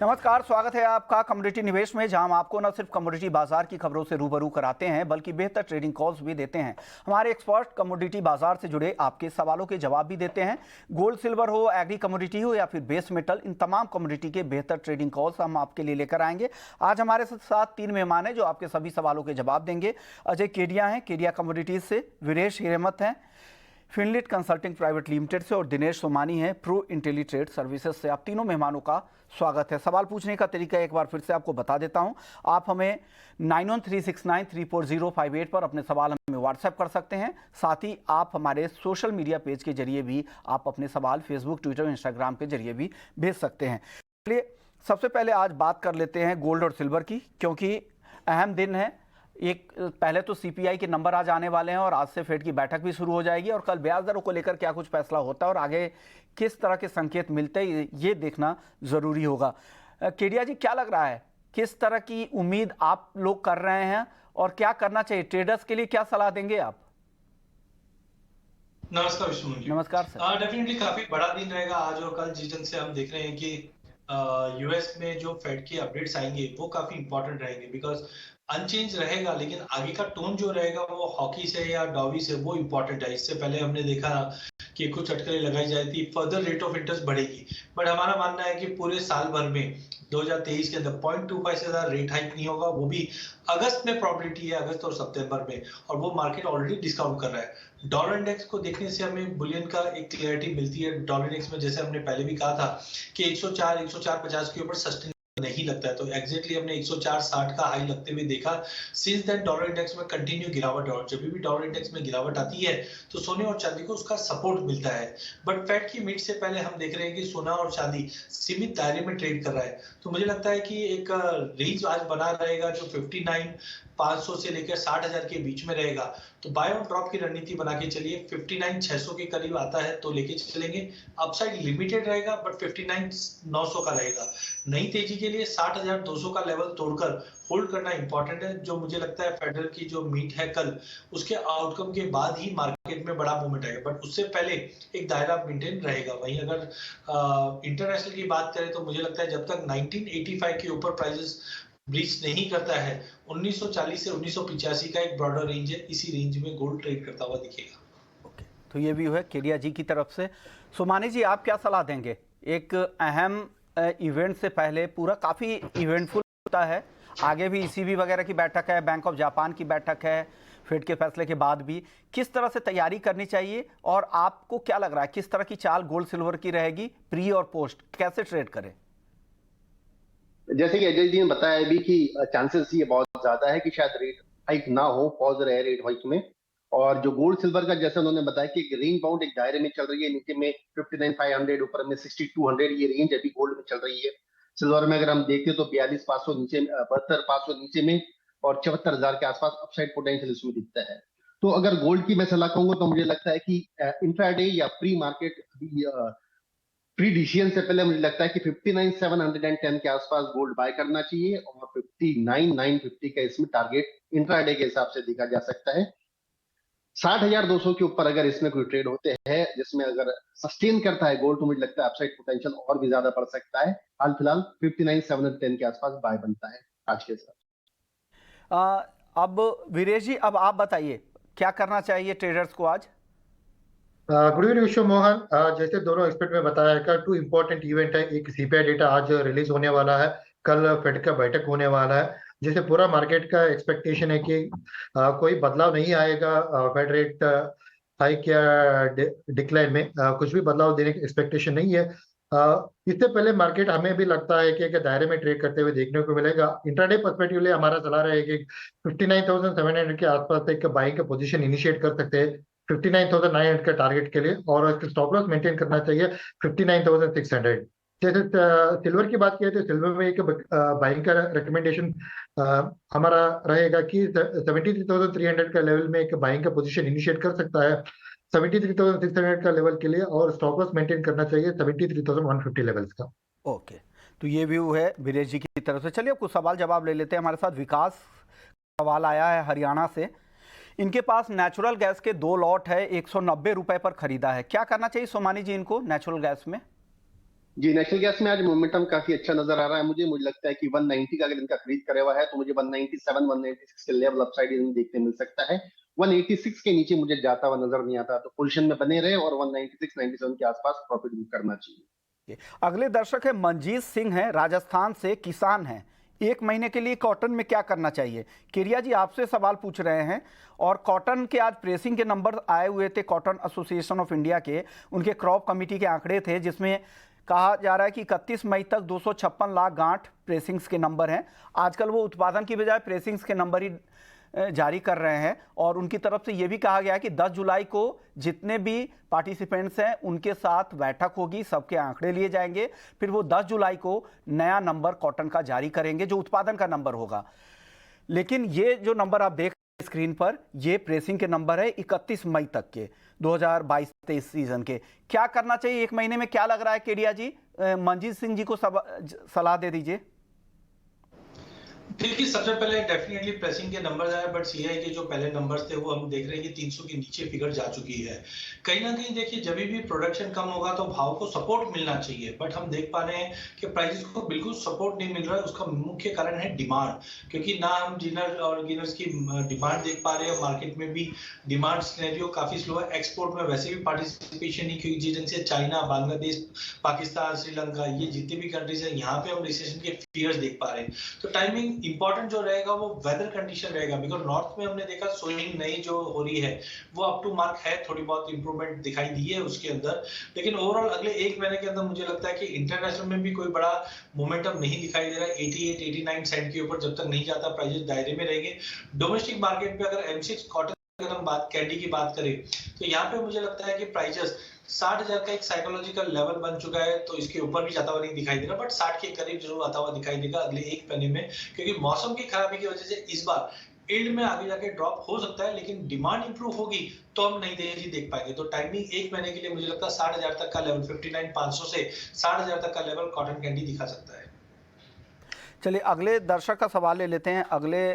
नमस्कार, स्वागत है आपका कमोडिटी निवेश में, जहां हम आपको न सिर्फ कमोडिटी बाजार की खबरों से रूबरू कराते हैं बल्कि बेहतर ट्रेडिंग कॉल्स भी देते हैं। हमारे एक्सपर्ट कमोडिटी बाजार से जुड़े आपके सवालों के जवाब भी देते हैं। गोल्ड, सिल्वर हो, एग्री कमोडिटी हो या फिर बेस मेटल, इन तमाम कमोडिटी के बेहतर ट्रेडिंग कॉल्स हम आपके लिए लेकर आएंगे। आज हमारे साथ 3 मेहमान हैं जो आपके सभी सवालों के जवाब देंगे। अजय केडिया हैं केडिया कमोडिटीज से, वीरेश हिरेमत हैं फिनलिट कंसल्टिंग प्राइवेट लिमिटेड से और दिनेश सोमानी है प्रो इंटेलीट्रेड सर्विसेज से। आप तीनों मेहमानों का स्वागत है। सवाल पूछने का तरीका एक बार फिर से आपको बता देता हूं। आप हमें 9136934058 पर अपने सवाल हमें व्हाट्सएप कर सकते हैं। साथ ही आप हमारे सोशल मीडिया पेज के जरिए भी आप अपने सवाल फेसबुक, ट्विटर, इंस्टाग्राम के जरिए भी भेज सकते हैं। चलिए सबसे पहले आज बात कर लेते हैं गोल्ड और सिल्वर की, क्योंकि अहम दिन है। एक पहले तो सीपीआई के नंबर आज आने वाले हैं और आज से फेड की बैठक भी शुरू हो जाएगी और कल ब्याज दरों को लेकर क्या कुछ फैसला होता है और आगे किस तरह के संकेत मिलते हैं ये देखना जरूरी होगा। केडिया जी, क्या लग रहा है, किस तरह की उम्मीद आप लोग कर रहे हैं और क्या करना चाहिए ट्रेडर्स के लिए, क्या सलाह देंगे आप? नमस्कार विष्णु जी। नमस्कार सर। डेफिनेटली काफी बड़ा दिन रहेगा आज और कल, जिस ढंग से हम देख रहे हैं कि यूएस में जो फेड की अपडेट्स आएंगे वो काफी इंपॉर्टेंट रहेंगे, बिकॉज अनचेंज रहेगा लेकिन आगे का टोन जो रहेगा वो हॉकी से या डॉवी से वो इंपॉर्टेंट है। इससे पहले हमने देखा कि कुछ अटकलें लगाई जाती थी, फर्दर रेट ऑफ इंटरेस्ट बढ़ेगी, बट हमारा मानना है कि पूरे साल भर में 2023 के अंदर 0.25 से ज्यादा रेट हाइक नहीं होगा। वो भी अगस्त में प्रोबेबिलिटी है, अगस्त और सितंबर में, और वो मार्केट ऑलरेडी डिस्काउंट कर रहा है। डॉलर इंडेक्स को देखने से हमें बुलियन का एक क्लियरिटी मिलती है। डॉलर इंडेक्स में जैसे हमने पहले भी कहा था कि 104-104.50 के ऊपर सस्टेन नहीं लगता है, तो एग्जैक्टली हमने 104.60 का हाई लगते हुए देखा। सिंस देन डॉलर इंडेक्स में कंटिन्यू गिरावट, और जब भी डॉलर इंडेक्स में गिरावट आती है तो सोने और चांदी को उसका सपोर्ट मिलता है। बट फेड की मीट से पहले हम देख रहे हैं कि सोना और चांदी सीमित दायरे में ट्रेड कर रहा है, तो मुझे लगता है कि एक रेंज आज बना रहेगा जो 59,500 से लेकर 60,000 के बीच में रहेगा। तो बाय ऑन ड्रॉप की रणनीति बना के चलिए। 59,600 के करीब आता है तो लेके चलेंगे। अपसाइड लिमिटेड रहेगा बट 59,900 का रहेगा। नई तेजी के लिए 60,200 का लेवल तोड़कर होल्ड करना इंपॉर्टेंट है। जो मुझे लगता है फेडरल की जो मीट है कल, उसके आउटकम के बाद ही मार्केट में बड़ा मूवमेंट आएगा, बट उससे पहले एक दायरा मेंटेन रहेगा। वहीं अगर इंटरनेशनल की बात करें तो मुझे लगता है जब तक 1985 के ऊपर प्राइसेस ब्रीच नहीं करता है, 1940 से 1985 का एक ब्रॉडर रेंज है, इसी रेंज में गोल्ड ट्रेड करता हुआ दिखेगा। ओके, तो ये व्यू है केडिया जी की तरफ से। सोमानी जी, आप क्या सलाह देंगे? एक अहम इवेंट से पहले पूरा काफ़ी इवेंटफुल होता है, आगे भी ईसीबी वगैरह की बैठक है, बैंक ऑफ जापान की बैठक है, फेड के फैसले के बाद भी किस तरह से तैयारी करनी चाहिए और आपको क्या लग रहा है किस तरह की चाल गोल्ड सिल्वर की रहेगी, प्री और पोस्ट कैसे ट्रेड करें? जैसे कि अजय जी ने बताया अभी कि चांसेस ये बहुत ज्यादा है कि शायद रेट हाइक ना हो, पॉज रहे रेट हाइक में। और जो गोल्ड सिल्वर का जैसे उन्होंने बताया कि एक रेंज बाउंड एक दायरे में चल रही है, नीचे में 59,500, ऊपर में 6200, ये रेंज अभी गोल्ड में चल रही है। सिल्वर में अगर हम देखते तो 42,500 नीचे, 72,500 नीचे में और 74,000 के आसपास अपसाइड पोटेंशियल इसमें दिखता है। तो अगर गोल्ड की मैं सलाह कहूंगा तो मुझे लगता है कि इंट्राडे या प्री मार्केट प्री डिसीजन से पहले मुझे लगता है कि 59,710 के आसपास गोल्ड बाय करना चाहिए और 59,950 का इसमें टारगेट इंट्राडे के हिसाब से देखा जा सकता है। 60,200 के ऊपर अगर इसमें कोई ट्रेड होते हैं जिसमें अगर सस्टेन करता है गोल्ड, तो मुझे लगता है अपसाइड पोटेंशियल और भी ज्यादा बढ़ सकता है। हाल फिलहाल 59,710 के आसपास बाय बनता है आज के साथ। अब वीरेश जी, अब आप बताइए क्या करना चाहिए ट्रेडर्स को आज? गुड इवनिंग विश्व मोहन। जैसे दोनों एक्सपर्ट में बताया है, टू इम्पोर्टेंट इवेंट है। एक सीपीआई डेटा आज रिलीज होने वाला है, कल फेड का बैठक होने वाला है। जैसे पूरा मार्केट का एक्सपेक्टेशन है कि कोई बदलाव नहीं आएगा फेड रेट हाइक या डिक्लाइन में, कुछ भी बदलाव देने की एक्सपेक्टेशन नहीं है। इससे पहले मार्केट हमें भी लगता है कि दायरे में ट्रेड करते हुए देखने को मिलेगा। इंट्राडे पर्सपेक्टिव लिए हमारा सलाह रहेगी कि 59,700 के आसपास एक बाइंग का पोजीशन इनिशिएट कर सकते हैं 59,900 के टारगेट के लिए, और स्टॉप लॉस मेंटेन करना चाहिए 59,600। जैसे सिल्वर की बात किया तो सिल्वर में एक बाइंग का रिकमेंडेशन हमारा रहेगा कि 73,300 का लेवल में एक बाइंग का पोजीशन इनिशिएट कर सकता है 73,600 का लेवल के लिए, और स्टॉप लॉस मेंटेन करना चाहिए 73,150 लेवल्स का। ओके, तो ये व्यू है वीरेश जी की तरफ से। चलिए कुछ सवाल जवाब ले लेते हैं। हमारे साथ विकास सवाल आया है हरियाणा से। इनके पास नेचुरल गैस के 2 लॉट है, 190 रुपए पर खरीदा है, क्या करना चाहिए सोमानी जी इनको नेचुरल गैस में? जी, नेचुरल गैस में आज मोमेंटम काफी अच्छा नजर आ रहा है मुझे लगता है कि 190 का अगर इनका खरीद करे हुआ है तो मुझे 197 196 के लेवल अपसाइड देखने मिल सकता है। 186 के नीचे मुझे जाता हुआ नजर नहीं आता, तो पोजीशन में बने रहे और 196 97 के आसपास प्रॉफिट बुक करना चाहिए। अगले दर्शक है मंजीत सिंह हैं, राजस्थान से, किसान हैं। एक महीने के लिए कॉटन में क्या करना चाहिए? केरिया जी आपसे सवाल पूछ रहे हैं। और कॉटन के आज प्रेसिंग के नंबर आए हुए थे कॉटन एसोसिएशन ऑफ इंडिया के, उनके क्रॉप कमेटी के आंकड़े थे, जिसमें कहा जा रहा है कि 31 मई तक 256 लाख गांठ प्रेसिंग्स के नंबर हैं। आजकल वो उत्पादन की बजाय प्रेसिंग्स के नंबर ही जारी कर रहे हैं। और उनकी तरफ से ये भी कहा गया है कि 10 जुलाई को जितने भी पार्टिसिपेंट्स हैं उनके साथ बैठक होगी, सबके आंकड़े लिए जाएंगे, फिर वो 10 जुलाई को नया नंबर कॉटन का जारी करेंगे जो उत्पादन का नंबर होगा। लेकिन ये जो नंबर आप देख रहे हैं स्क्रीन पर, ये प्रेसिंग के नंबर है 31 मई तक के 2022-23 सीजन के। क्या करना चाहिए एक महीने में, क्या लग रहा है केडिया जी? मंजीत सिंह जी को सलाह दे दीजिए। देखिए, सबसे पहले डेफिनेटली प्रेसिंग के नंबर्स आए, बट ये है कि जो पहले नंबर्स थे वो हम देख रहे हैं कि 300 के नीचे फिगर जा चुकी है। कहीं ना कहीं देखिए, जब भी प्रोडक्शन कम होगा तो भाव को सपोर्ट मिलना चाहिए, बट हम देख पा रहे हैं कि प्राइसेस को बिल्कुल सपोर्ट नहीं मिल रहा है। उसका मुख्य कारण है डिमांड, क्योंकि ना हम जिनर और गिनर्स की डिमांड देख पा रहे हैं। मार्केट में भी डिमांड सिनेरियो काफी स्लो है। एक्सपोर्ट में वैसे भी पार्टिसिपेशन नहीं, क्योंकि जिस ढंग से चाइना, बांग्लादेश, पाकिस्तान, श्रीलंका, ये जितने भी कंट्रीज है, यहाँ पे हम रिसेशन के फियर्स देख पा रहे हैं। तो टाइमिंग इंपॉर्टेंट जो रहेगा वो वेदर कंडीशन रहेगा, बिकॉज नॉर्थ में हमने देखा सोइंग नहीं जो हो रही है वो अप टू मार्क है, थोड़ी बहुत इंप्रूवमेंट दिखाई दी है उसके अंदर। लेकिन ओवरऑल अगले एक महीने के अंदर मुझे लगता है कि इंटरनेशनल में भी कोई बड़ा मोमेंटम नहीं दिखाई दे रहा है। 88-89 सेंट के ऊपर जब तक नहीं जाता प्राइसेस दायरे में रहेंगे। डोमेस्टिक मार्केट पे अगर M6 कॉटन अगर हम कैंडी की बात करें तो यहाँ पे मुझे लगता है कि प्राइसेस 60,000 का एक साइकोलॉजिकल लेवल बन चुका है, तो इसके ऊपर भी जाता हुआ नहीं दिखाई दे रहा, बट 60 के करीब जरूर आता हुआ दिखाई देगा अगले एक महीने में, क्योंकि मौसम की खराबी की वजह से इस बार यील्ड में आगे जाके ड्रॉप हो सकता है, लेकिन डिमांड इंप्रूव होगी तो हम नई तेजी देख पाएंगे। तो टाइमिंग एक महीने के लिए मुझे लगता है 60,000 तक का लेवल, 59,500 से 60,000 तक का लेवल कॉटन कैंडी दिखा सकता है। चलिए अगले दर्शक का सवाल ले लेते हैं। अगले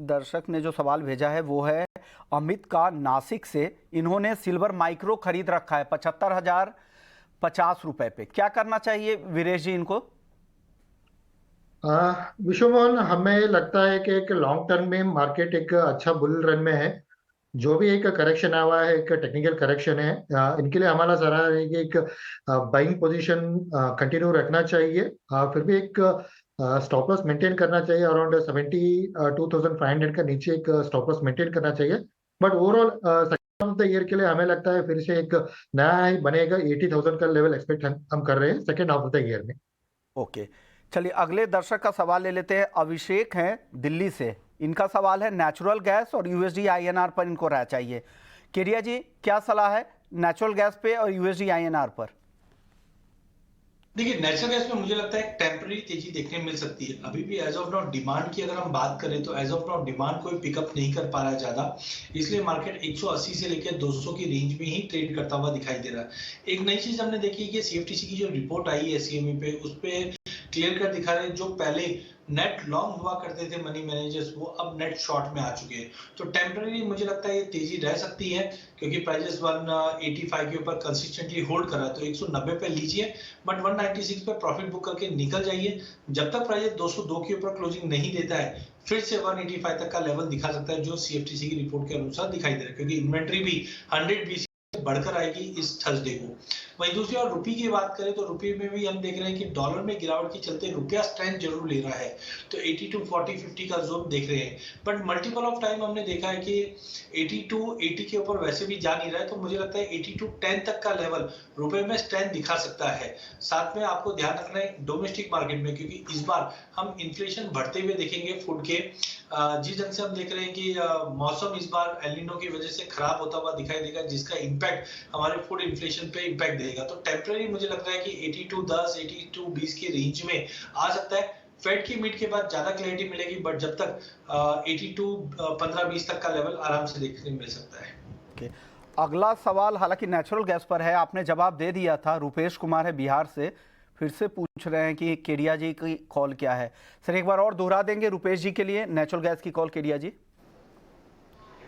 दर्शक ने जो सवाल भेजा है वो है अमित का, नासिक से। इन्होंने सिल्वर माइक्रो खरीद रखा है 75,050 रुपए पे। क्या करना चाहिए वीरेश जी इनको? विश्वमोहन, हमें लगता है कि एक लॉन्ग टर्म में मार्केट एक अच्छा बुल रन में है। जो भी एक करेक्शन आया हुआ है, एक टेक्निकल करेक्शन है, इनके लिए हमारा सलाह है कि एक बाइंग पोजीशन कंटिन्यू रखना चाहिए। फिर भी एक स्टॉप लॉस मेंटेन करना चाहिए, अराउंड 72,500 का नीचे एक स्टॉप लॉस मेंटेन करना चाहिए। But overall second of the year के लिए हमें लगता है फिर से एक नया हाई बनेगा। 80,000 का लेवल एक्सपेक्ट हम कर रहे हैं second half of the year में। ओके, चलिए अगले दर्शक का सवाल ले लेते हैं। अभिषेक हैं दिल्ली से। इनका सवाल है नेचुरल गैस और USD INR पर इनको राय चाहिए। केरिया जी क्या सलाह है नेचुरल गैस पे और USD INR पर? देखिए, नेचुरल गैस में मुझे लगता है एक टेम्पररी तेजी देखने मिल सकती है। अभी भी एज ऑफ नाउ डिमांड की अगर हम बात करें तो एज ऑफ नाउ डिमांड कोई पिकअप नहीं कर पा रहा है ज्यादा, इसलिए मार्केट 180 से लेकर 200 की रेंज में ही ट्रेड करता हुआ दिखाई दे रहा है। एक नई चीज हमने देखी कि CFTC की जो रिपोर्ट आई है CME पे, उस पे क्लियर कर दिखा रहे हैं जो पहले नेट लॉन्ग हुआ करते थे मनी मैनेजर्स, वो अब नेट शॉर्ट में आ चुके हैं। तो टेम्पररी मुझे लगता है ये तेजी रह सकती है, क्योंकि प्राइसेस 185 के ऊपर कंसिस्टेंटली होल्ड कर रहा है। तो 190 पे लीजिए, बट 196 पे प्रॉफिट बुक करके निकल जाइए। जब तक प्राइस 202 के ऊपर क्लोजिंग नहीं देता है, फिर से 185 तक का लेवल दिखा सकता है, जो CFTC की रिपोर्ट के अनुसार दिखाई दे रहा है, क्योंकि इन्वेंट्री भी 100 BC बढ़कर आएगी इस थर्सडे को। वहीं दूसरी और रुपये की बात करें तो रुपये में भी हम देख रहे हैं कि डॉलर में गिरावट के चलते रुपया स्ट्रेंथ जरूर ले रहा है, तो 82 40 50 का जोन देख रहे हैं। बट मल्टीपल ऑफ टाइम हमने देखा है कि 82 80 के ऊपर वैसे भी जा नहीं रहा है, तो मुझे लगता है 82 10 तक का लेवल रुपए में स्ट्रेंथ दिखा सकता है। साथ में आपको ध्यान रखना है डोमेस्टिक मार्केट में, क्योंकि इस बार हम इन्फ्लेशन बढ़ते हुए देखेंगे फूड के। जिस ढंग से हम देख रहे हैं कि मौसम इस बार एल नीनो की वजह से खराब होता हुआ दिखाई देगा, जिसका इम्पैक्ट हमारे फूड इन्फ्लेशन पे इम्पैक्ट देगा। तो टेम्पररी मुझे लगता है कि 82.10 82.20 की रेंज में आ सकता है। फेड की मीट के बाद ज्यादा क्लैरिटी मिलेगी, बट जब तक 82 15-20 तक का लेवल आराम से देखने मिल सकता है। अगला सवाल हालांकि नेचुरल गैस पर है, आपने जवाब दे दिया था। रुपेश कुमार है बिहार से, फिर से पूछ रहे हैं कि केडिया जी की कॉल क्या है। सर एक बार और दोहरा देंगे रुपेश जी के लिए नेचुरल गैस की कॉल केडिया जी?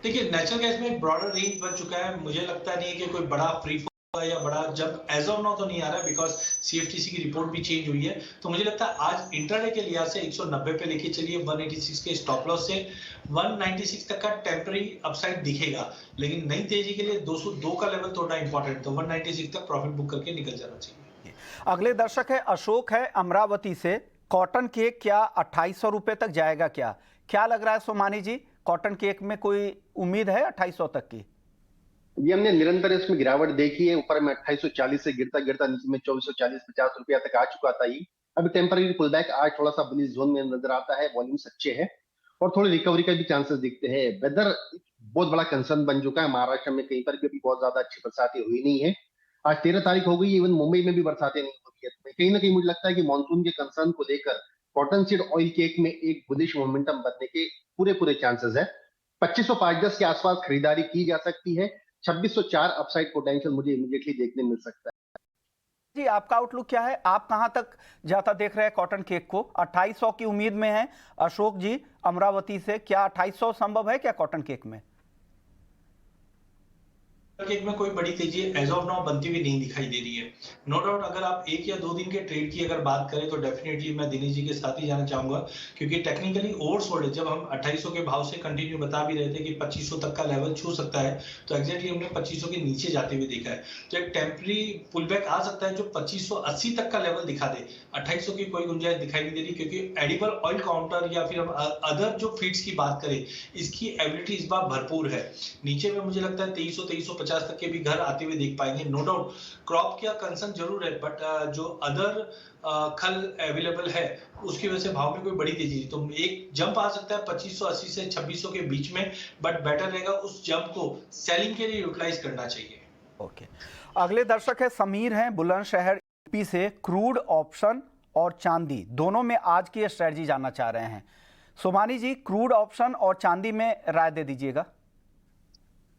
देखिए, नेचुरल गैस में एक ब्रॉडर रेंज बन चुका है, मुझे लगता नहीं है कि कोई बड़ा फ्री या बड़ा जब एज ऑफ नाउ तो नहीं आ रहा है बिकॉज सीएफटीसी की रिपोर्ट भी चेंज हुई है। तो मुझे लगता है आज इंट्राडे के लिहाज से 190 पे लेके चलिए, 186 के स्टॉप लॉस से 196 तक का टेम्पररी अपसाइड दिखेगा, लेकिन नई तेजी के लिए 202 का लेवल तोड़ना इंपॉर्टेंट, तो 196 तक प्रॉफिट बुक करके निकल जाना चाहिए। अगले दर्शक है अशोक है अमरावती से। कॉटन केक क्या 2800 रुपए तक जाएगा क्या? क्या लग रहा है सोमानी जी, कॉटन केक में कोई उम्मीद है 2800 तक की? ये हमने निरंतर इसमें गिरावट देखी है। ऊपर में 2840 से गिरता गिरता नीचे में 2440-50 रुपया तक आ चुका था। ये अभी टेम्पररी पुल बैक आज थोड़ा सा बुलिश जोन में नजर आता है। वॉल्यूम्स अच्छे हैं और थोड़ी रिकवरी का भी चांसेस दिखते हैं। वेदर बहुत बड़ा कंसर्न बन चुका है। महाराष्ट्र में कहीं पर भी अभी बहुत ज्यादा अच्छी बरसातें हुई नहीं है। आज 13 तारीख हो गई, इवन मुंबई में भी बरसातें नहीं हो रही है। तो कहीं ना कहीं मुझे लगता है कि मानसून के कंसर्न को लेकर कॉटन सीड ऑयल केक में एक बुलिश मोमेंटम बनने के पूरे चांसेस है। 2505-10 के आसपास खरीदारी की जा सकती है। 2604 अपसाइड पोटेंशियल मुझे इमीडिएटली देखने मिल सकता है। जी आपका आउटलुक क्या है? आप कहां तक जाता देख रहे हैं कॉटन केक को? 2800 की उम्मीद में है अशोक जी अमरावती से। क्या 2800 संभव है क्या कॉटन केक में? केक में कोई बड़ी तेजी एज ऑफ नाउ बनती हुई नहीं दिखाई दे रही है। नो डाउट अगर आप 1 या 2 दिन के ट्रेड की अगर बात करें तो डेफिनेटली मैं दिनेश जी के साथ ही जाना चाहूंगा, क्योंकि टेक्निकली ओवरसोल्ड है। जब हम 2800 के भाव से कंटिन्यू बता भी रहे थे कि 2500 तक का लेवल छू सकता है, तो एग्जैक्टली हमने 2500 के नीचे जाते हुए देखा है। तो एक टेम्पररी पुल बैक आ सकता है जो 2580 तक का लेवल दिखा दे। 2800 की कोई गुंजाइश दिखाई नहीं दे रही, क्योंकि एडिबल ऑयल काउंटर या फिर हम अदर जो फीड्स की बात करें, इसकी एबिलिटी इस बार भरपूर है। नीचे में मुझे लगता है 2350 तक के भी घर आते हुए देख पाएंगे। नो डाउट क्रॉप का कंसर्न जरूर है, बट जो अदर खल अवेलेबल है उसकी वजह से भाव में कोई बड़ी तेजी नहीं। तो एक जंप आ सकता है 2580 से 2600 के बीच में, बट बेटर रहेगा उस जंप को सेलिंग के लिए यूटिलाइज करना चाहिए। ओके, अगले दर्शक है समीर हैं बुलंदशहर यूपी से। क्रूड ऑप्शन और चांदी दोनों में आज की स्ट्रेटजी जानना चाह रहे हैं। सोमानी जी क्रूड ऑप्शन और चांदी में राय दे दीजिएगा।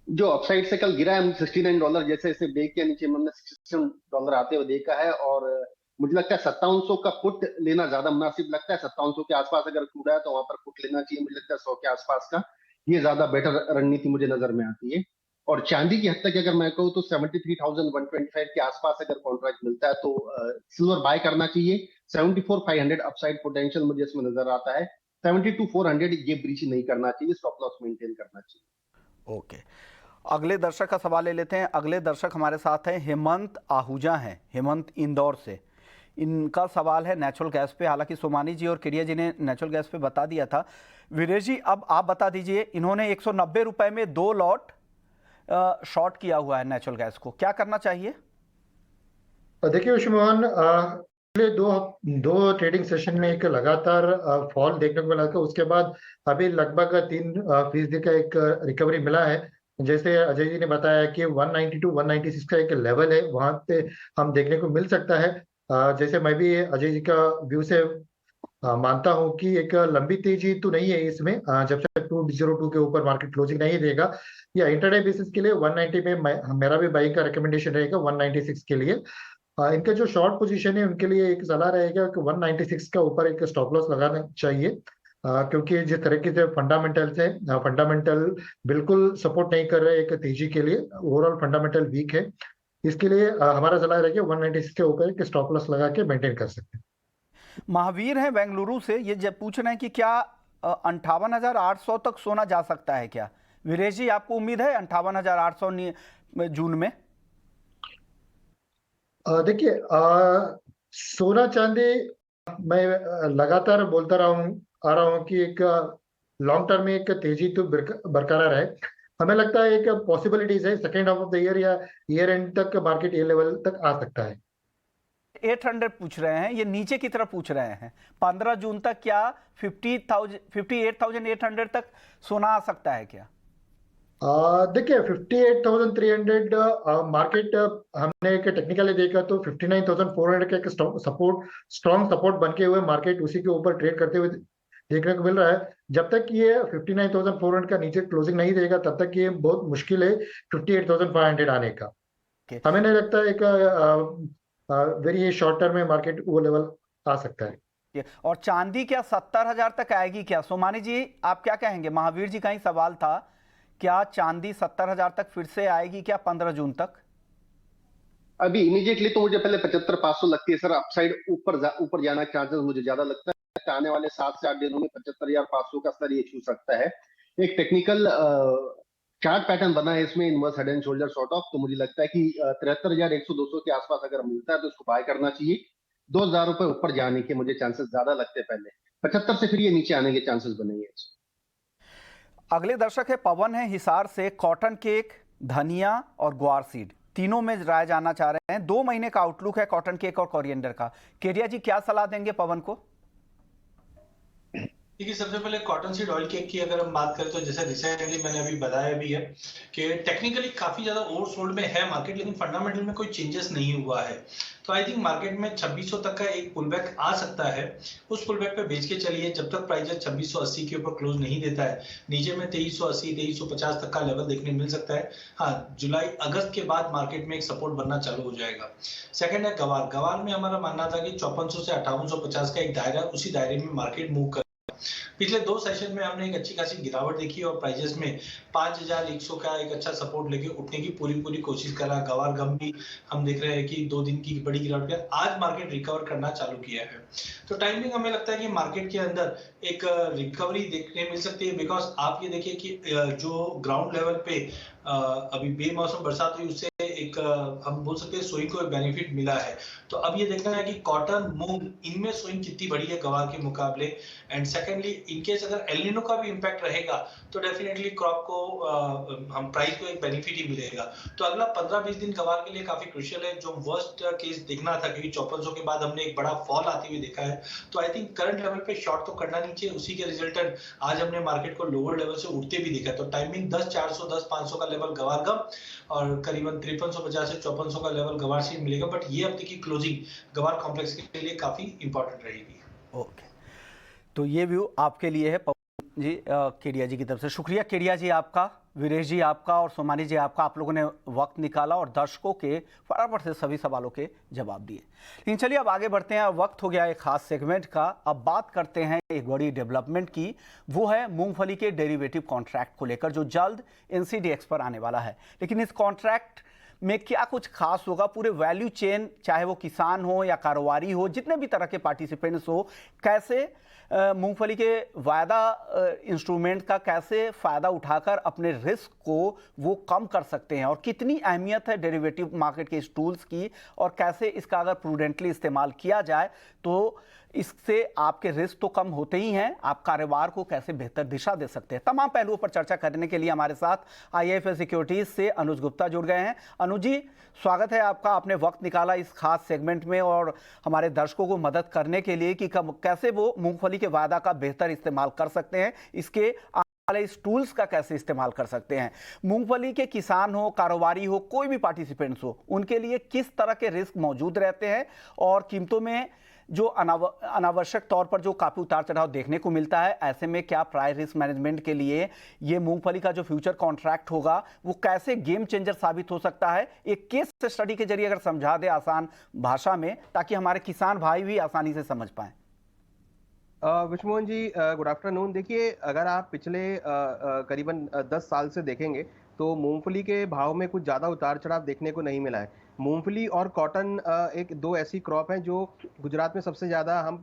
जो अपसाइड से कल गिरा है $69, जैसे इसे ब्रेक के नीचे हमने $67 आते हुए देखा है। और मुझे लगता है 5700 का पुट लेना ज्यादा मुनासिब लगता है। 5700 के आसपास अगर क्रूड है तो वहां पर पुट लेना चाहिए। मुझे लगता है 100 के आसपास का ये ज्यादा बेटर रणनीति मुझे नजर में आती है। और चांदी की हद तक अगर मैं कहूँ तो 73,125 के आसपास अगर कॉन्ट्रैक्ट मिलता है तो सिल्वर बाय करना चाहिए। 74,500 अपसाइड पोटेंशियल मुझे इसमें नजर आता है। 72,400 ये ब्रीच नहीं करना चाहिए, स्टॉप लॉस मेंटेन करना चाहिए। ओके, अगले दर्शक का सवाल ले लेते हैं। अगले दर्शक हमारे साथ हैं हेमंत आहूजा हैं, हेमंत इंदौर से। इनका सवाल है नेचुरल गैस पे। हालांकि सोमानी जी और किरिया जी ने नेचुरल गैस पे बता दिया था। वीरेश जी अब आप बता दीजिए, इन्होंने 190 रुपए में 2 लॉट शॉर्ट किया हुआ है नेचुरल गैस को, क्या करना चाहिए? देखिए उस्मान, पिछले दो ट्रेडिंग सेशन में एक लगातार फॉल देखने को मिला था। उसके बाद अभी लगभग 3% का एक रिकवरी मिला है। जैसे अजय जी ने बताया कि 192-196 का एक लेवल है, वहां पे हम देखने को मिल सकता है। जैसे मैं भी अजय जी का व्यू से मानता हूं कि एक लंबी तेजी तो नहीं है इसमें, जब तक 202 के ऊपर मार्केट क्लोजिंग नहीं देगा। या इंटरडे बेसिस के लिए 190 में मेरा भी बाइंग का रिकमेंडेशन रहेगा 196 के लिए। इनका जो शॉर्ट पोजीशन है उनके लिए एक सलाह रहेगा कि 196 का ऊपर एक स्टॉप लॉस लगाना चाहिए, क्योंकि जिस तरीके से फंडामेंटल्स है, फंडामेंटल बिल्कुल सपोर्ट नहीं कर रहे एक तेजी के लिए, ओवरऑल फंडामेंटल वीक है। इसके लिए हमारा सलाह रहेगा 196 के ऊपर एक स्टॉप लॉस लगा के मेंटेन कर सकते हैं। महावीर हैं बेंगलुरु से, ये जब पूछ रहे हैं कि क्या 58,800 तक सोना जा सकता है क्या? वीरेश जी आपको उम्मीद है 58,800 जून में? देखिए, सोना चांदी मैं लगातार बोलता आ रहा हूँ कि एक लॉन्ग टर्म में एक तेजी तो बरकरार है। हमें लगता है एक पॉसिबिलिटीज है second half of the year या ईयर एंड तक मार्केट ये लेवल तक आ सकता है। 800 पूछ रहे हैं, ये नीचे की तरफ पूछ रहे हैं। 15 जून तक क्या 58,800 तक सोना आ सकता है क्या? देखिए 58,300 मार्केट हमने एक टेक्निकली देखा तो 59,400 का एक स्ट्रॉन्ग सपोर्ट बन के हुए मार्केट उसी के ऊपर ट्रेड करते हुए देखने को मिल रहा है। जब तक ये 59,400 का नीचे क्लोजिंग नहीं देगा तब तक ये बहुत मुश्किल है 58,500 आने का। हमें नहीं लगता एक वेरी शॉर्ट टर्म में मार्केट वो लेवल आ सकता है। और चांदी क्या 70,000 तक आएगी क्या? सोमानी जी आप क्या कहेंगे? महावीर जी का ही सवाल था, क्या चांदी 70,000 तक फिर से आएगी क्या 15 जून तक? अभी इमीडिएटली तो मुझे पहले 75,500 लगती है सर। अपसाइड ऊपर जाना चांसेस मुझे ज्यादा लगता है। आने वाले 7 से 8 दिनों में 75,500 का स्तर ये छू सकता है। एक टेक्निकल चार्ट पैटर्न बना है इसमें, inverse head and shoulder sort of. तो मुझे लगता है कि 73,100-200 के आसपास अगर मिलता है तो इसको बाय करना चाहिए। 2,000 रुपए ऊपर जाने के मुझे चांसेस ज्यादा लगते हैं पहले। 75 से फिर ये नीचे आने के चांसेस बनेंगे। अगले दर्शक है पवन है हिसार से। कॉटन केक, धनिया और ग्वार सीड तीनों में राय जानना चाह रहे हैं। 2 महीने का आउटलुक है कॉटन केक और कोरिएंडर का। केडिया जी क्या सलाह देंगे पवन को? देखिए, सबसे पहले कॉटन सीड ऑयल केक की अगर हम बात करें तो जैसे रिसेंटली मैंने अभी बताया भी है कि टेक्निकली काफी ज्यादा ओवरसोल्ड में है मार्केट, लेकिन फंडामेंटल में कोई चेंजेस नहीं हुआ है। तो आई थिंक मार्केट में 2600 तक का एक पुलबैक आ सकता है। उस पुलबैक पे बेच के चलिए जब तक प्राइस 2680 के ऊपर क्लोज नहीं देता है। नीचे में 2380 2350 तक का लेवल देखने मिल सकता है। हाँ, जुलाई अगस्त के बाद मार्केट में एक सपोर्ट बनना चालू हो जाएगा। सेकंड है गवार। गवार में हमारा मानना था कि 5400 से 5850 का एक दायरा, उसी दायरे में मार्केट मूव कर। पिछले 2 सेशन में हमने एक अच्छी खासी गिरावट देखी और प्राइजेस में 5100 का एक अच्छा सपोर्ट लेके उठने की पूरी कोशिश कर रहा है। गवार गम भी हम देख रहे हैं कि 2 दिन की बड़ी गिरावट के आज मार्केट रिकवर करना चालू किया है। तो टाइमिंग हमें लगता है कि मार्केट के अंदर एक रिकवरी देखने मिल सकती है। बिकॉज आप ये देखिए कि जो ग्राउंड लेवल पे अभी बेमौसम बरसात हुई, उससे एक हम बोल सकते हैं सोइंग को एक बेनिफिट मिला है। तो अब ये देखना है कि कॉटन, मूंग, इनमें सोइंग कितनी बड़ी है गवार के मुकाबले। एंड सेकेंडली, इनकेस अगर एल नीनो का भी इम्पैक्ट रहेगा तो डेफिनेटली क्रॉप को हम प्राइस को एक बेनिफिट ही मिलेगा। तो अगला 15-20 दिन गवार के लिए काफी क्रुशियल है। जो वर्स्ट केस देखना था, क्योंकि 5400 के बाद हमने एक बड़ा फॉल आते हुए देखा है, तो आई थिंक करंट लेवल पे शॉर्ट तो करना नहीं चाहिए। उसी के रिजल्टेंट आज हमने मार्केट को लोअर लेवल से उठते भी देखा। तो टाइमिंग 10,400 10,500 का लेवल गवार गम और करीबन 5350 से 5400 का लेवल गवार सीड मिलेगा। बट ये हफ्ते की क्लोजिंग गवार कॉम्प्लेक्स के लिए काफी इंपॉर्टेंट रहेगी। ओके, तो ये व्यू आपके लिए है पवन जी, केडिया जी की तरफ से। शुक्रिया केडिया जी आपका, वीरेश जी आपका और सोमानी जी आपका। आप लोगों ने वक्त निकाला और दर्शकों के फटाफट से सभी सवालों के जवाब दिए। लेकिन चलिए अब आगे बढ़ते हैं। अब वक्त हो गया एक खास सेगमेंट का। अब बात करते हैं एक बड़ी डेवलपमेंट की, वो है मूंगफली के डेरिवेटिव कॉन्ट्रैक्ट को लेकर, जो जल्द NCDX पर आने वाला है। लेकिन इस कॉन्ट्रैक्ट में क्या कुछ खास होगा? पूरे वैल्यू चेन, चाहे वो किसान हो या कारोबारी हो, जितने भी तरह के पार्टिसिपेंट्स हो, कैसे मूंगफली के वायदा इंस्ट्रूमेंट का कैसे फ़ायदा उठाकर अपने रिस्क को वो कम कर सकते हैं, और कितनी अहमियत है डेरिवेटिव मार्केट के इस टूल्स की, और कैसे इसका अगर प्रूडेंटली इस्तेमाल किया जाए तो इससे आपके रिस्क तो कम होते ही हैं, आप कारोबार को कैसे बेहतर दिशा दे सकते हैं। तमाम पहलुओं पर चर्चा करने के लिए हमारे साथ IIFL सिक्योरिटीज से अनुज गुप्ता जुड़ गए हैं। अनुज जी, स्वागत है आपका। आपने वक्त निकाला इस खास सेगमेंट में और हमारे दर्शकों को मदद करने के लिए कि कैसे वो मूंगफली के वायदा का बेहतर इस्तेमाल कर सकते हैं, इसके वाले इस टूल्स का कैसे इस्तेमाल कर सकते हैं। मूंगफली के किसान हो, कारोबारी हो, कोई भी पार्टिसिपेंट्स हो, उनके लिए किस तरह के रिस्क मौजूद रहते हैं, और कीमतों में जो अनावश्यक तौर पर जो काफ़ी उतार चढ़ाव देखने को मिलता है, ऐसे में क्या प्राइस रिस्क मैनेजमेंट के लिए ये मूंगफली का जो फ्यूचर कॉन्ट्रैक्ट होगा वो कैसे गेम चेंजर साबित हो सकता है, एक केस स्टडी के जरिए अगर समझा दे आसान भाषा में, ताकि हमारे किसान भाई भी आसानी से समझ पाएं। विश्वमोहन जी, गुड आफ्टरनून। देखिए, अगर आप पिछले करीबन 10 साल से देखेंगे तो मूंगफली के भाव में कुछ ज़्यादा उतार चढ़ाव देखने को नहीं मिला है। मूंगफली और कॉटन एक दो ऐसी क्रॉप हैं जो गुजरात में सबसे ज़्यादा हम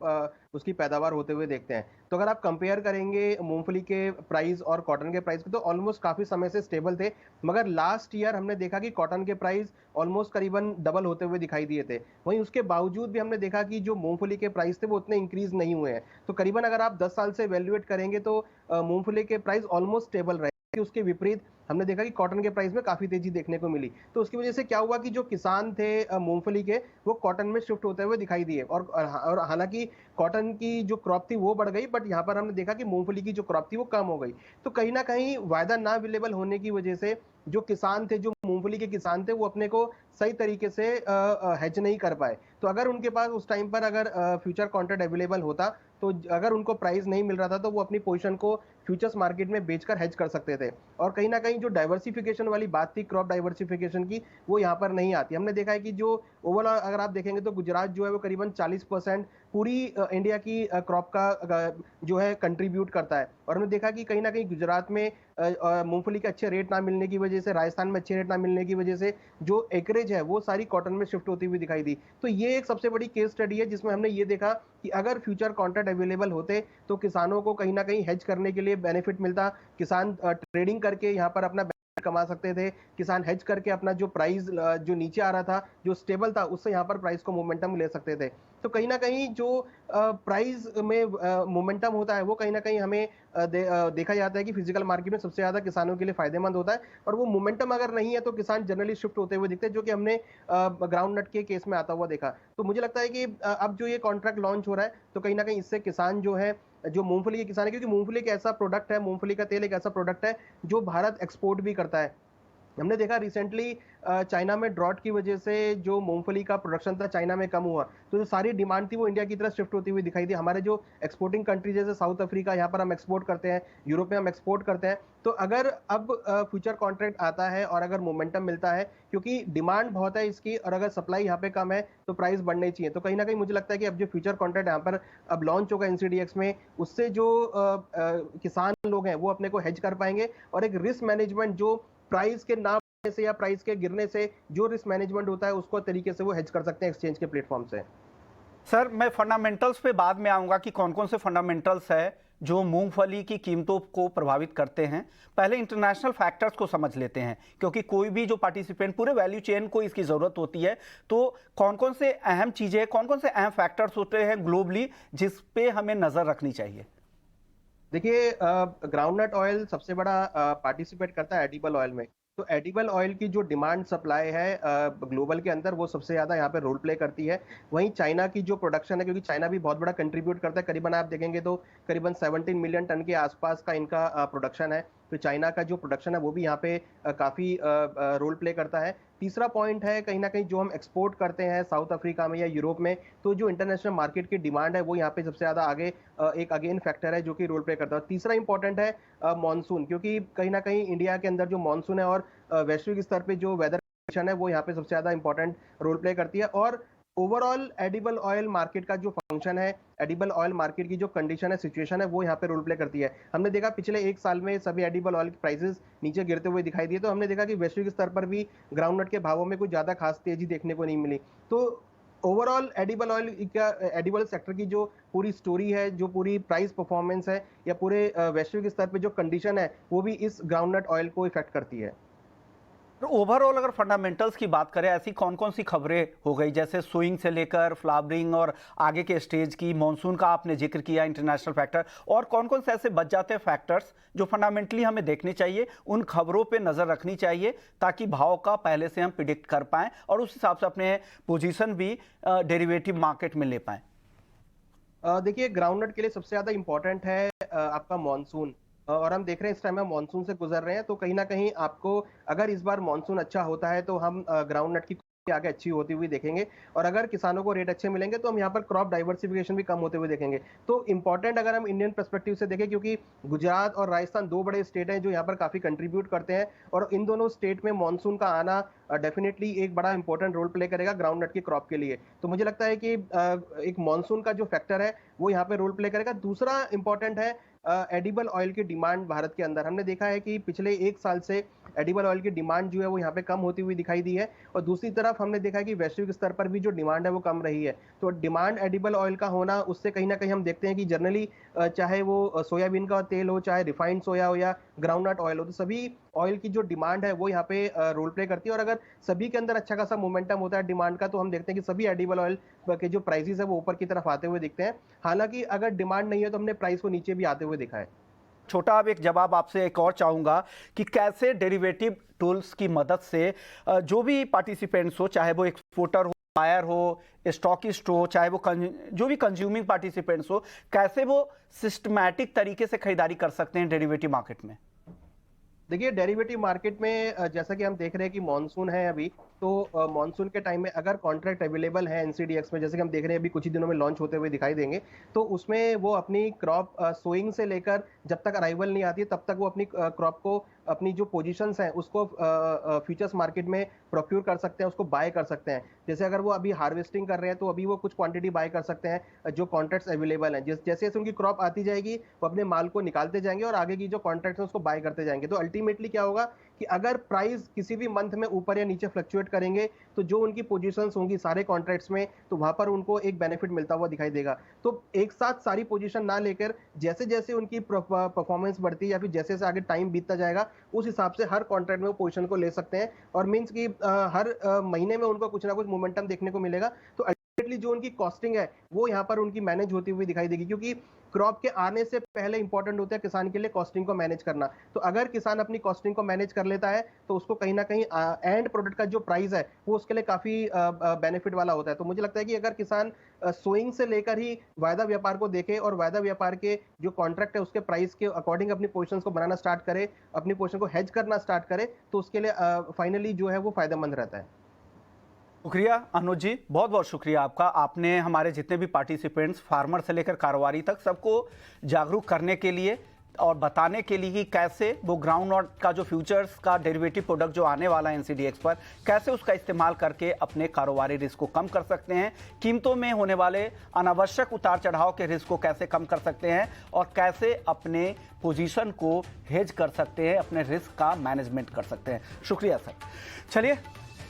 उसकी पैदावार होते हुए देखते हैं। तो अगर आप कंपेयर करेंगे मूंगफली के प्राइस और कॉटन के प्राइस को, तो ऑलमोस्ट काफ़ी समय से स्टेबल थे। मगर लास्ट ईयर हमने देखा कि कॉटन के प्राइस ऑलमोस्ट करीबन डबल होते हुए दिखाई दिए थे। वहीं उसके बावजूद भी हमने देखा कि जो मूंगफली के प्राइस थे वो उतने इंक्रीज नहीं हुए हैं। तो करीबन अगर आप 10 साल से वैल्यूएट करेंगे तो मूंगफली के प्राइस ऑलमोस्ट स्टेबल रहे। उसके विपरीत हमने देखा कि कॉटन के प्राइस में काफी तेजी देखने को मिली। तो उसकी वजह से क्या हुआ कि जो किसान थे मूंगफली के, वो कॉटन में शिफ्ट होते हुए दिखाई दिए। और हालांकि कॉटन की जो क्रॉप थी वो बढ़ गई, बट यहाँ पर हमने देखा कि मूंगफली की जो क्रॉप थी वो कम हो गई। तो कहीं ना कहीं वायदा ना अवेलेबल होने की वजह से जो किसान थे, जो मूंगफली के किसान थे, वो अपने को सही तरीके से हेज नहीं कर पाए। तो अगर उनके पास उस टाइम पर अगर फ्यूचर कॉन्ट्रैक्ट अवेलेबल होता, तो अगर उनको प्राइस नहीं मिल रहा था तो वो अपनी पोजीशन को फ्यूचर्स मार्केट में बेचकर हेज कर सकते थे। और कहीं ना कहीं जो डाइवर्सिफिकेशन वाली बात थी, क्रॉप डाइवर्सिफिकेशन की, वो यहाँ पर नहीं आती। हमने देखा है कि जो ओवरऑल अगर आप देखेंगे तो गुजरात जो है वो करीबन 40% पूरी इंडिया की क्रॉप का जो है कंट्रीब्यूट करता है। और हमने देखा कि कहीं ना कहीं गुजरात में मूंगफली के अच्छे रेट ना मिलने की वजह से, राजस्थान में अच्छे रेट ना मिलने की वजह से जो एकरेज है वो सारी कॉटन में शिफ्ट होती हुई दिखाई दी। तो ये एक सबसे बड़ी केस स्टडी है जिसमें हमने ये देखा कि अगर फ्यूचर कॉन्ट्रैक्ट अवेलेबल होते तो किसानों को कहीं ना कहीं हेज करने के लिए बेनिफिट मिलता। किसान ट्रेडिंग करके यहाँ पर अपना कमा सकते थे। किसान हेज करके अपना जो प्राइस जो नीचे आ रहा था, जो स्टेबल था, उससे यहाँ पर प्राइस को मोमेंटम ले सकते थे। तो कहीं ना कहीं जो प्राइस में मोमेंटम होता है वो कहीं ना कहीं हमें देखा जाता है कि फिजिकल मार्केट में सबसे ज्यादा किसानों के लिए फायदेमंद होता है। और वो मोमेंटम अगर नहीं है तो किसान जनरली शिफ्ट होते हुए दिखते हैं, जो कि हमने ग्राउंड नट के केस में आता हुआ देखा। तो मुझे लगता है कि अब जो ये कॉन्ट्रैक्ट लॉन्च हो रहा है तो कहीं ना कहीं इससे किसान जो है, जो मूंगफली के किसान है, क्योंकि मूंगफली एक ऐसा प्रोडक्ट है, मूंगफली का तेल एक ऐसा प्रोडक्ट है जो भारत एक्सपोर्ट भी करता है। हमने देखा रिसेंटली चाइना में ड्रॉट की वजह से जो मूंगफली का प्रोडक्शन था चाइना में कम हुआ, तो जो सारी डिमांड थी वो इंडिया की तरफ शिफ्ट होती हुई दिखाई दी। हमारे जो एक्सपोर्टिंग कंट्री जैसे साउथ अफ्रीका, यहाँ पर हम एक्सपोर्ट करते हैं, यूरोप में हम एक्सपोर्ट करते हैं। तो अगर अब फ्यूचर कॉन्ट्रैक्ट आता है और अगर मोमेंटम मिलता है, क्योंकि डिमांड बहुत है इसकी और अगर सप्लाई यहाँ पे कम है तो प्राइस बढ़ने चाहिए। तो कहीं ना कहीं मुझे लगता है कि अब जो फ्यूचर कॉन्ट्रैक्ट यहाँ पर अब लॉन्च होगा एनसीडीएक्स में, उससे जो किसान लोग हैं वो अपने को हेज कर पाएंगे। और एक रिस्क मैनेजमेंट जो प्राइस के ना से या प्राइस के गिरने से जो रिस्क मैनेजमेंट होता है उसको तरीके से वो हेज कर सकते हैं एक्सचेंज के प्लेटफॉर्म से। सर, मैं फंडामेंटल्स पे बाद में आऊंगा कि कौन कौन से फंडामेंटल्स है जो मूंगफली की कीमतों को प्रभावित करते हैं। पहले इंटरनेशनल फैक्टर्स को समझ लेते हैं, क्योंकि कोई भी जो पार्टिसिपेंट, पूरे वैल्यू चेन को इसकी ज़रूरत होती है। तो कौन कौन से अहम चीज़ें, कौन कौन से अहम फैक्टर्स होते हैं ग्लोबली जिस पे हमें नज़र रखनी चाहिए? देखिए, ग्राउंडनट ऑयल सबसे बड़ा पार्टिसिपेट करता है एडिबल ऑयल में। तो एडिबल ऑयल की जो डिमांड सप्लाई है ग्लोबल के अंदर, वो सबसे ज़्यादा यहाँ पे रोल प्ले करती है। वहीं चाइना की जो प्रोडक्शन है, क्योंकि चाइना भी बहुत बड़ा कंट्रीब्यूट करता है, करीबन आप देखेंगे तो करीबन 17 मिलियन टन के आसपास का इनका प्रोडक्शन है। तो चाइना का जो प्रोडक्शन है वो भी यहाँ पे काफ़ी रोल प्ले करता है। तीसरा पॉइंट है कहीं ना कहीं जो हम एक्सपोर्ट करते हैं साउथ अफ्रीका में या यूरोप में, तो जो इंटरनेशनल मार्केट की डिमांड है वो यहाँ पे सबसे ज़्यादा आगे एक अगेन फैक्टर है जो कि रोल प्ले करता है। तीसरा इंपॉर्टेंट है मॉनसून, क्योंकि कहीं ना कहीं इंडिया के अंदर जो मॉनसून है और वैश्विक स्तर पे जो वेदर कंडीशन है वो यहाँ पे सबसे ज़्यादा इंपॉर्टेंट रोल प्ले करती है। और ओवरऑल एडिबल ऑयल मार्केट का जो फंक्शन है, एडिबल ऑयल मार्केट की जो कंडीशन है, सिचुएशन है, वो यहाँ पे रोल प्ले करती है। हमने देखा पिछले एक साल में सभी एडिबल ऑयल के प्राइसेस नीचे गिरते हुए दिखाई दिए, तो हमने देखा कि वैश्विक स्तर पर भी ग्राउंडनट के भावों में कुछ ज़्यादा खास तेजी देखने को नहीं मिली। तो ओवरऑल एडिबल ऑयल का, एडिबल सेक्टर की जो पूरी स्टोरी है, जो पूरी प्राइस परफॉर्मेंस है या पूरे वैश्विक स्तर पे जो कंडीशन है, वो भी इस ग्राउंडनट ऑयल को इफेक्ट करती है। तो ओवरऑल अगर फंडामेंटल्स की बात करें, ऐसी कौन कौन सी खबरें हो गई, जैसे सोइंग से लेकर फ्लावरिंग और आगे के स्टेज की, मॉनसून का आपने जिक्र किया, इंटरनेशनल फैक्टर, और कौन कौन से ऐसे बच जाते हैं फैक्टर्स जो फंडामेंटली हमें देखने चाहिए, उन खबरों पे नज़र रखनी चाहिए ताकि भाव का पहले से हम प्रिडिक्ट कर पाएं और उस हिसाब से अपने पोजीशन भी डेरिवेटिव मार्केट में ले पाएं? देखिए, ग्राउंडनट के लिए सबसे ज़्यादा इंपॉर्टेंट है आपका मॉनसून। और हम देख रहे हैं इस टाइम हम मॉनसून से गुजर रहे हैं, तो कहीं ना कहीं आपको अगर इस बार मॉनसून अच्छा होता है तो हम ग्राउंडनट की आगे अच्छी होती हुई देखेंगे। और अगर किसानों को रेट अच्छे मिलेंगे तो हम यहाँ पर क्रॉप डाइवर्सिफिकेशन भी कम होते हुए देखेंगे। तो इंपॉर्टेंट अगर हम इंडियन पर्सपेक्टिव से देखें, क्योंकि गुजरात और राजस्थान दो बड़े स्टेट हैं जो यहाँ पर काफी कंट्रीब्यूट करते हैं, और इन दोनों स्टेट में मॉनसून का आना डेफिनेटली एक बड़ा इंपॉर्टेंट रोल प्ले करेगा ग्राउंडनट की क्रॉप के लिए। तो मुझे लगता है कि एक मॉनसून का जो फैक्टर है वो यहाँ पे रोल प्ले करेगा। दूसरा इंपॉर्टेंट है एडिबल ऑयल की डिमांड भारत के अंदर। हमने देखा है कि पिछले एक साल से एडिबल ऑयल की डिमांड जो है वो यहाँ पे कम होती हुई दिखाई दी है, और दूसरी तरफ हमने देखा है कि वैश्विक स्तर पर भी जो डिमांड है वो कम रही है। तो डिमांड एडिबल ऑयल का होना, उससे कहीं ना कहीं हम देखते हैं कि जनरली चाहे वो सोयाबीन का तेल हो, चाहे रिफाइंड सोया हो या ग्राउंडनट ऑयल हो, तो सभी ऑयल की जो डिमांड है वो यहाँ पे रोल प्ले करती है। और अगर सभी के अंदर अच्छा खासा मोमेंटम होता है डिमांड का, तो हम देखते हैं कि सभी एडिबल ऑयल के जो प्राइसेस है वो ऊपर की तरफ आते हुए दिखते हैं। हालांकि अगर डिमांड नहीं है तो हमने प्राइस को नीचे भी आते हुए देखा है। छोटा अब एक जवाब आपसे एक और चाहूँगा कि कैसे डेरिवेटिव टूल्स की मदद से जो भी पार्टिसिपेंट्स हो, चाहे वो एक्सपोर्टर हो, बायर हो, स्टॉकिस्ट हो, चाहे वो जो भी कंज्यूमिंग पार्टिसिपेंट्स हो, कैसे वो सिस्टमैटिक तरीके से खरीदारी कर सकते हैं डेरिवेटिव मार्केट में? देखिए, डेरिवेटिव मार्केट में जैसा कि हम देख रहे हैं कि मॉनसून है अभी, तो मॉनसून के टाइम में अगर कॉन्ट्रैक्ट अवेलेबल है एनसीडीएक्स में, जैसे कि हम देख रहे हैं अभी कुछ ही दिनों में लॉन्च होते हुए दिखाई देंगे, तो उसमें वो अपनी क्रॉप सोइंग से लेकर जब तक अराइवल नहीं आती तब तक वो अपनी क्रॉप को, अपनी जो पोजीशंस हैं उसको फ्यूचर्स मार्केट में प्रोक्यूर कर सकते हैं, उसको बाय कर सकते हैं। जैसे अगर वो अभी हार्वेस्टिंग कर रहे हैं तो अभी वो कुछ क्वांटिटी बाय कर सकते हैं जो कॉन्ट्रैक्ट्स अवेलेबल हैं। जैसे जैसे उनकी क्रॉप आती जाएगी वो अपने माल को निकालते जाएंगे और आगे की जो कॉन्ट्रैक्ट्स हैं उसको बाय करते जाएंगे। तो अल्टीमेटली क्या होगा कि अगर प्राइस किसी भी मंथ में ऊपर या नीचे फ्लक्चुएट करेंगे तो जो उनकी पोजीशंस होंगी सारे कॉन्ट्रैक्ट्स में, तो वहां पर उनको एक बेनिफिट मिलता हुआ दिखाई देगा। तो एक साथ सारी पोजीशन ना लेकर जैसे जैसे उनकी परफॉर्मेंस बढ़ती है या फिर जैसे जैसे आगे टाइम बीतता जाएगा उस हिसाब से हर कॉन्ट्रैक्ट में वो पोजीशन को ले सकते हैं। और मींस कि हर महीने में उनको कुछ ना कुछ मोमेंटम देखने को मिलेगा। तो अल्टीमेटली जो उनकी कॉस्टिंग है वो यहाँ पर उनकी मैनेज होती हुई दिखाई देगी, क्योंकि क्रॉप के आने से पहले इंपॉर्टेंट होता है किसान के लिए कॉस्टिंग को मैनेज करना। तो अगर किसान अपनी कॉस्टिंग को मैनेज कर लेता है तो उसको कहीं ना कहीं एंड प्रोडक्ट का जो प्राइस है वो उसके लिए काफी बेनिफिट वाला होता है। तो मुझे लगता है कि अगर किसान सोइंग से लेकर ही वायदा व्यापार को देखे और वायदा व्यापार के जो कॉन्ट्रैक्ट है उसके प्राइस के अकॉर्डिंग अपनी पोजीशन को बनाना स्टार्ट करे, अपनी पोजीशन को हेज करना स्टार्ट करे, तो उसके लिए फाइनली जो है वो फायदेमंद रहता है। शुक्रिया अनुज जी, बहुत बहुत शुक्रिया आपका। आपने हमारे जितने भी पार्टिसिपेंट्स, फार्मर से लेकर कारोबारी तक, सबको जागरूक करने के लिए और बताने के लिए कि कैसे वो ग्राउंड नट का जो फ्यूचर्स का डेरिवेटिव प्रोडक्ट जो आने वाला है एनसीडीएक्स पर, कैसे उसका इस्तेमाल करके अपने कारोबारी रिस्क को कम कर सकते हैं, कीमतों में होने वाले अनावश्यक उतार चढ़ाव के रिस्क को कैसे कम कर सकते हैं और कैसे अपने पोजीशन को हेज कर सकते हैं, अपने रिस्क का मैनेजमेंट कर सकते हैं। शुक्रिया सर। चलिए,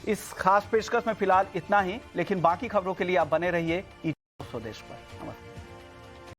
इस खास पेशकश में फिलहाल इतना ही, लेकिन बाकी खबरों के लिए आप बने रहिए ईटीवी स्वदेश पर। नमस्ते।